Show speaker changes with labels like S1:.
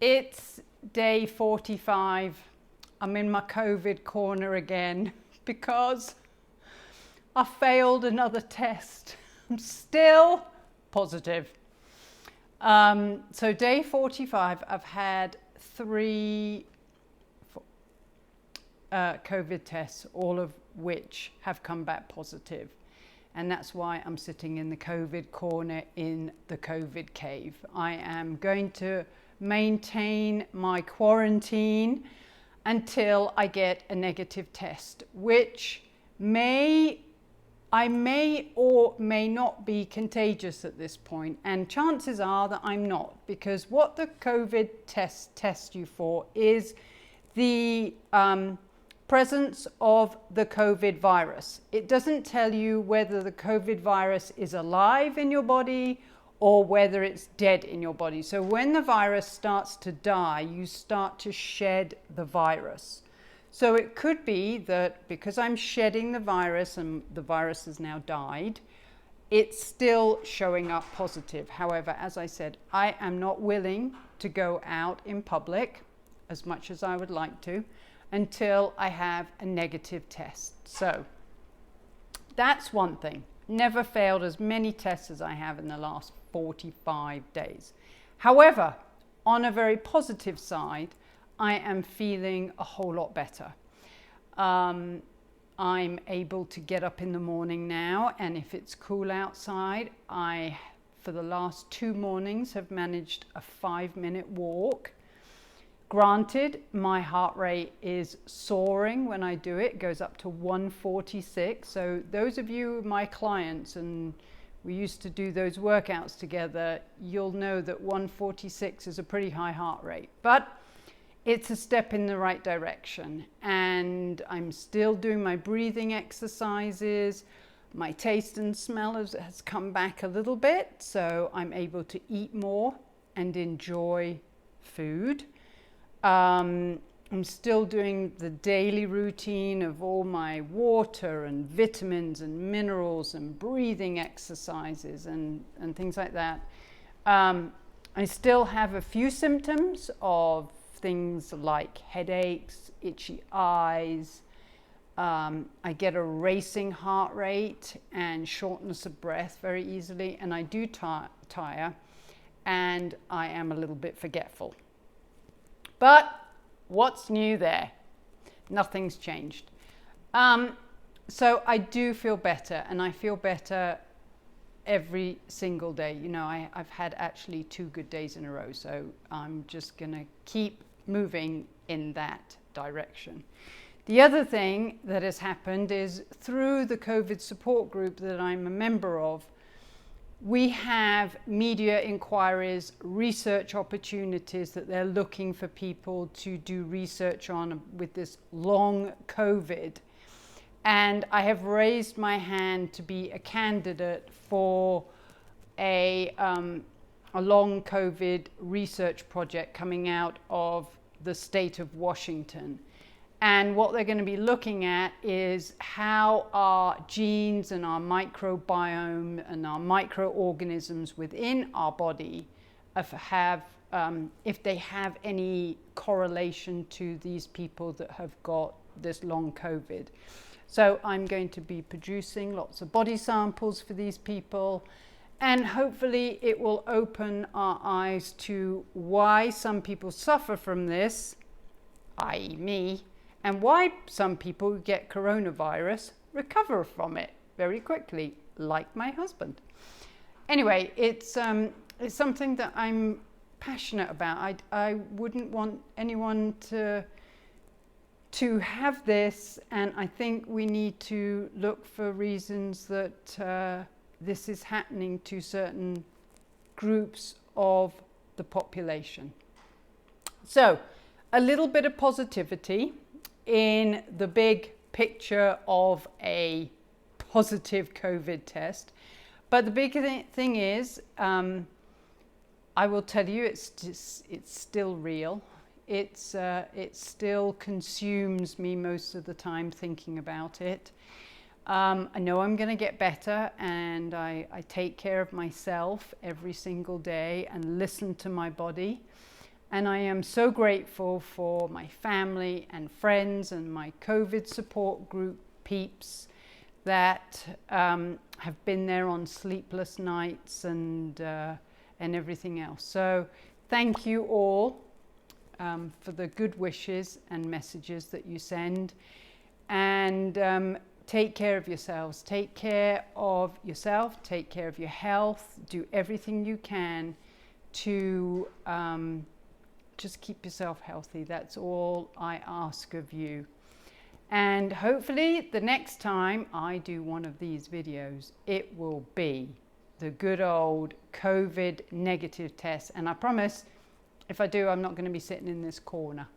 S1: It's day 45. I'm in my COVID corner again because I failed another test. I'm still positive. So day 45, I've had 3 COVID tests, all of which have come back positive. And that's why I'm sitting in the COVID corner in the COVID cave. I am going to maintain my quarantine until I get a negative test, which I may or may not be contagious at this point, and chances are that I'm not, because what the COVID tests you for is the presence of the COVID virus. It doesn't tell you whether the COVID virus is alive in your body or whether it's dead in your body. So when the virus starts to die, you start to shed the virus. So it could be that because I'm shedding the virus and the virus has now died, it's still showing up positive. However, as I said, I am not willing to go out in public as much as I would like to until I have a negative test. So that's one thing. Never failed as many tests as I have in the last 45 days. However, on a very positive side, I am feeling a whole lot better. I'm able to get up in the morning now, and if it's cool outside, for the last 2 mornings, have managed a 5-minute walk. Granted, my heart rate is soaring when I do it. It goes up to 146. So those of you, my clients, and we used to do those workouts together, you'll know that 146 is a pretty high heart rate. But it's a step in the right direction. And I'm still doing my breathing exercises. My taste and smell has come back a little bit. So I'm able to eat more and enjoy food. I'm still doing the daily routine of all my water and vitamins and minerals and breathing exercises and things like that. I still have a few symptoms of things like headaches, itchy eyes. I get a racing heart rate and shortness of breath very easily, and I do tire, and I am a little bit forgetful. But what's new there? Nothing's changed. So I do feel better, and I feel better every single day. You know, I've had actually 2 good days in a row, so I'm just going to keep moving in that direction. The other thing that has happened is through the COVID support group that I'm a member of, we have media inquiries, research opportunities that they're looking for people to do research on with this long COVID. And I have raised my hand to be a candidate for a long COVID research project coming out of the state of Washington. And what they're going to be looking at is how our genes and our microbiome and our microorganisms within our body if they have any correlation to these people that have got this long COVID. So I'm going to be producing lots of body samples for these people, and hopefully it will open our eyes to why some people suffer from this, i.e. me, and why some people who get coronavirus recover from it very quickly, like my husband. Anyway, it's something that I'm passionate about. I wouldn't want anyone to have this, and I think we need to look for reasons that this is happening to certain groups of the population. So, a little bit of positivity in the big picture of a positive COVID test. But the big thing is, I will tell you, it's still real. It still consumes me most of the time thinking about it. I know I'm going to get better, and I take care of myself every single day and listen to my body. And I am so grateful for my family and friends and my COVID support group peeps that have been there on sleepless nights and everything else. So thank you all for the good wishes and messages that you send. And take care of yourselves. Take care of yourself. Take care of your health. Do everything you can to just keep yourself healthy. That's all I ask of you. And hopefully the next time I do one of these videos, it will be the good old COVID negative test. And I promise, if I do, I'm not going to be sitting in this corner.